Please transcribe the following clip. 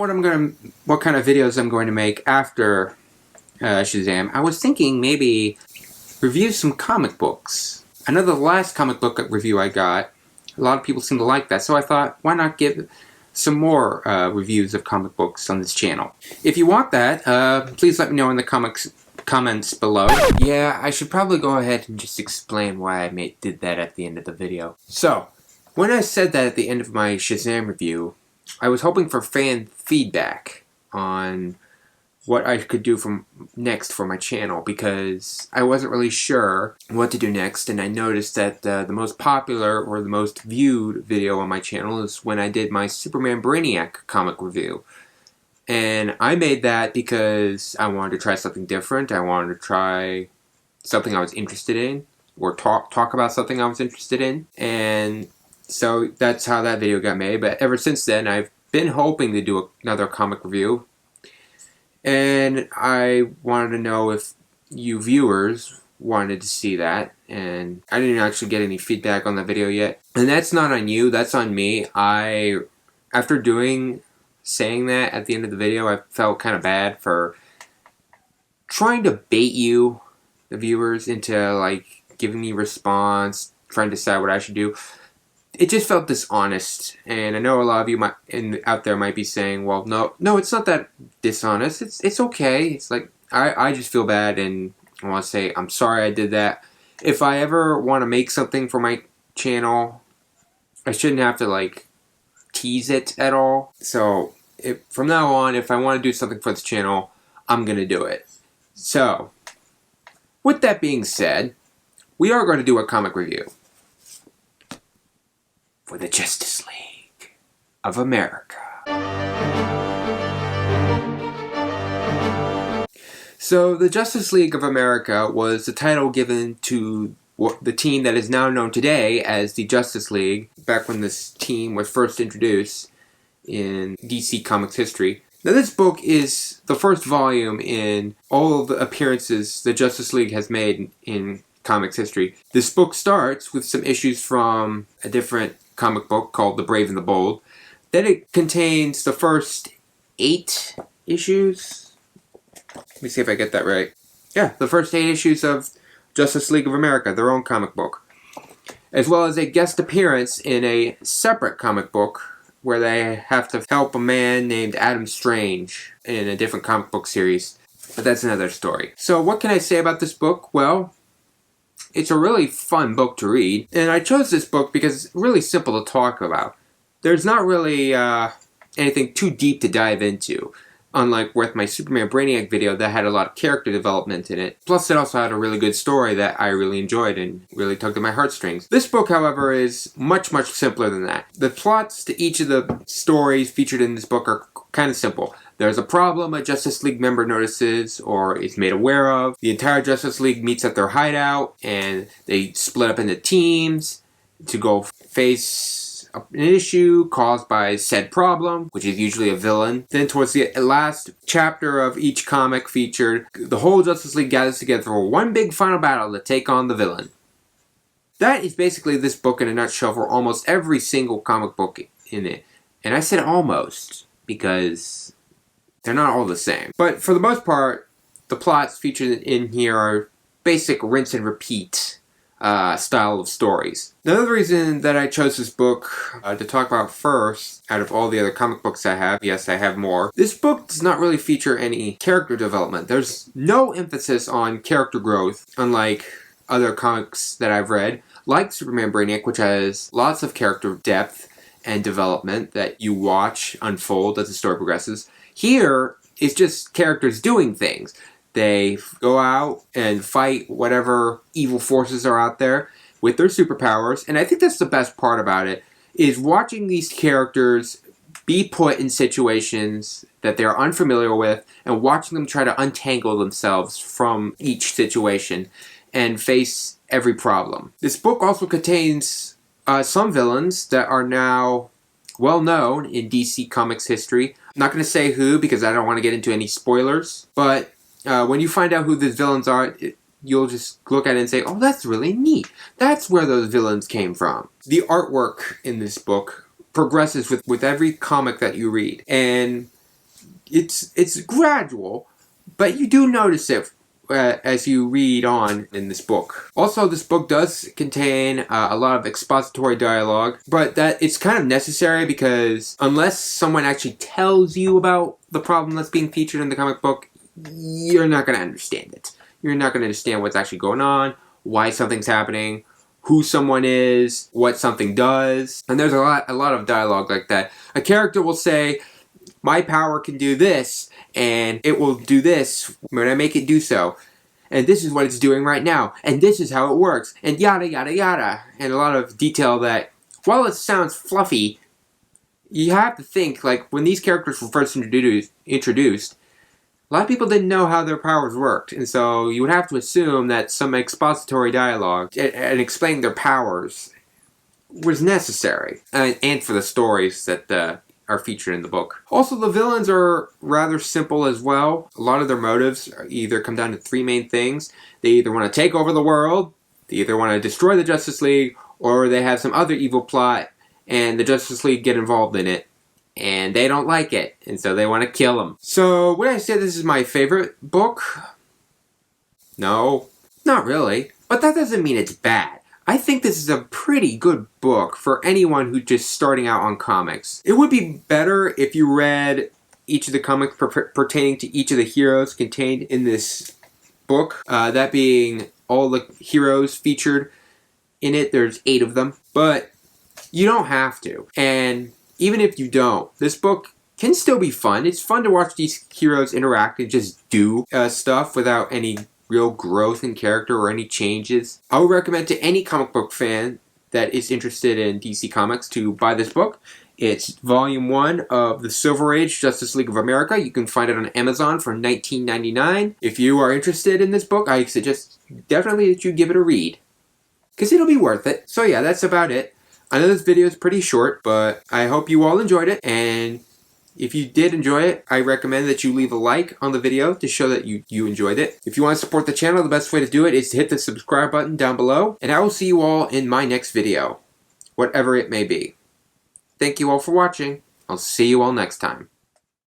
about what kind of videos I'm going to make after Shazam, I was thinking maybe review some comic books. I know the last comic book review I got, a lot of people seem to like that, so I thought, why not give some more reviews of comic books on this channel. If you want that, please let me know in the comments below. Yeah, I should probably go ahead and just explain why I did that at the end of the video. So, when I said that at the end of my Shazam review, I was hoping for fan feedback on what I could do next for my channel, because I wasn't really sure what to do next, and I noticed that the most popular or the most viewed video on my channel is when I did my Superman Brainiac comic review. And I made that because I wanted to try something different. I wanted to try something I was interested in, or talk about something I was interested in. And so that's how that video got made. But ever since then, I've been hoping to do another comic review. And I wanted to know if you viewers wanted to see that. And I didn't actually get any feedback on the video yet. And that's not on you, that's on me. After saying that at the end of the video, I felt kind of bad for trying to bait you, the viewers, into like giving me response, trying to decide what I should do. It just felt dishonest, and I know a lot of you out there might be saying, well, no, it's not that dishonest, it's okay. It's like, I just feel bad, and I want to say, I'm sorry I did that. If I ever want to make something for my channel, I shouldn't have to like tease it at all. So, from now on, if I want to do something for this channel, I'm going to do it. So, with that being said, we are going to do a comic review for the Justice League of America. So, the Justice League of America was the title given to the team that is now known today as the Justice League, back when this team was first introduced in DC Comics history. Now, this book is the first volume in all of the appearances the Justice League has made in comics history. This book starts with some issues from a different comic book called The Brave and the Bold. Then it contains the first 8 issues. Let me see if I get that right. Yeah, the first 8 issues of Justice League of America, their own comic book. As well as a guest appearance in a separate comic book where they have to help a man named Adam Strange in a different comic book series. But that's another story. So what can I say about this book? Well, it's a really fun book to read, and I chose this book because it's really simple to talk about. There's not really anything too deep to dive into, unlike with my Superman Brainiac video that had a lot of character development in it. Plus, it also had a really good story that I really enjoyed and really tugged at my heartstrings. This book, however, is much, much simpler than that. The plots to each of the stories featured in this book are kind of simple. There's a problem a Justice League member notices or is made aware of. The entire Justice League meets at their hideout, and they split up into teams to go face an issue caused by said problem, which is usually a villain. Then towards the last chapter of each comic featured, the whole Justice League gathers together for one big final battle to take on the villain. That is basically this book in a nutshell for almost every single comic book in it. And I said almost, because they're not all the same. But for the most part, the plots featured in here are basic rinse and repeat style of stories. Another reason that I chose this book to talk about first, out of all the other comic books I have, yes, I have more, this book does not really feature any character development. There's no emphasis on character growth, unlike other comics that I've read, like Superman Brainiac, which has lots of character depth and development that you watch unfold as the story progresses. Here, it's just characters doing things. They go out and fight whatever evil forces are out there with their superpowers. And I think that's the best part about it, is watching these characters be put in situations that they're unfamiliar with and watching them try to untangle themselves from each situation and face every problem. This book also contains some villains that are now well known in DC Comics history. I'm not going to say who because I don't want to get into any spoilers, but when you find out who these villains are, you'll just look at it and say, oh, that's really neat. That's where those villains came from. The artwork in this book progresses with every comic that you read, and it's gradual, but you do notice it as you read on in this book. Also, this book does contain a lot of expository dialogue, but that it's kind of necessary because unless someone actually tells you about the problem that's being featured in the comic book, you're not going to understand it. You're not going to understand what's actually going on, why something's happening, who someone is, what something does. And there's a lot of dialogue like that. A character will say, my power can do this, and it will do this when I make it do so. And this is what it's doing right now, and this is how it works, and yada yada yada. And a lot of detail that, while it sounds fluffy, you have to think, like, when these characters were first introduced, a lot of people didn't know how their powers worked, and so you would have to assume that some expository dialogue and explaining their powers was necessary, and for the stories that are featured in the book. Also, the villains are rather simple as well. A lot of their motives either come down to three main things. They either want to take over the world, they either want to destroy the Justice League, or they have some other evil plot, and the Justice League get involved in it. And they don't like it, and so they want to kill him. So, would I say this is my favorite book? No, not really. But that doesn't mean it's bad. I think this is a pretty good book for anyone who's just starting out on comics. It would be better if you read each of the comics pertaining to each of the heroes contained in this book. That being all the heroes featured in it. There's 8 of them. But you don't have to. And even if you don't, this book can still be fun. It's fun to watch these heroes interact and just do stuff without any real growth in character or any changes. I would recommend to any comic book fan that is interested in DC Comics to buy this book. It's Volume 1 of the Silver Age Justice League of America. You can find it on Amazon for $19.99. If you are interested in this book, I suggest definitely that you give it a read, because it'll be worth it. So yeah, that's about it. I know this video is pretty short, but I hope you all enjoyed it, and if you did enjoy it, I recommend that you leave a like on the video to show that you enjoyed it. If you want to support the channel, the best way to do it is to hit the subscribe button down below, and I will see you all in my next video, whatever it may be. Thank you all for watching. I'll see you all next time.